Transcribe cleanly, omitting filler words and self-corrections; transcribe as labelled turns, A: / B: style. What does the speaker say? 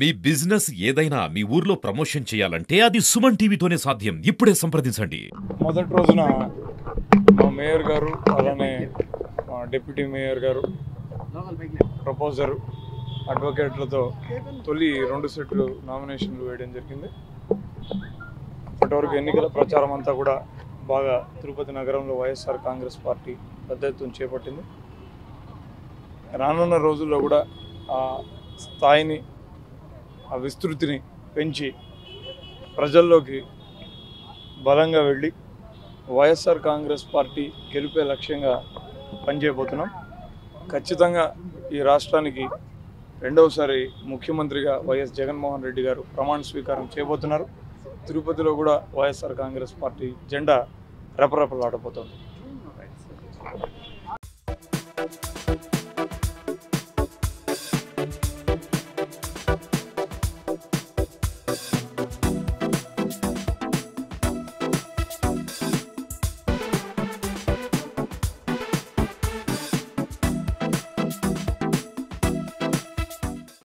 A: మీ business ఏదైనా మీ ఊర్లో promotion చేయాలంటే అది సుమన్ టీవీతోనే సాధ్యం. ఇప్పుడే సంప్రదించండి.
B: మొదటి రోజున మా మేయర్ గారు అలానే మా డిప్యూటీ మేయర్ గారు ప్రపోజర్ అడ్వకేట్లతో తొలి 2 సెట్లు నామినేషన్లు వేయడం జరిగింది. ఇప్పటివరకు ఎన్నికల ప్రచారం అంతా కూడా బాగా తిరుపతి నగరంలో వైఎస్ఆర్ కాంగ్రెస్ పార్టీ పెద్ద ఎత్తున చేపట్టింది. రానున్న రోజుల్లో కూడా ఆ స్థాయిని ఆ విస్తృతిని పెంచి ప్రజల్లోకి బలంగా వెళ్ళి వైఎస్ఆర్ కాంగ్రెస్ పార్టీ గెలిపే లక్ష్యంగా పనిచేయబోతున్నాం. ఖచ్చితంగా ఈ రాష్ట్రానికి రెండవసారి ముఖ్యమంత్రిగా వైఎస్ జగన్మోహన్ రెడ్డి గారు ప్రమాణ స్వీకారం చేయబోతున్నారు. తిరుపతిలో కూడా వైఎస్ఆర్ కాంగ్రెస్ పార్టీ జెండా రెపరెపలాడబోతోంది.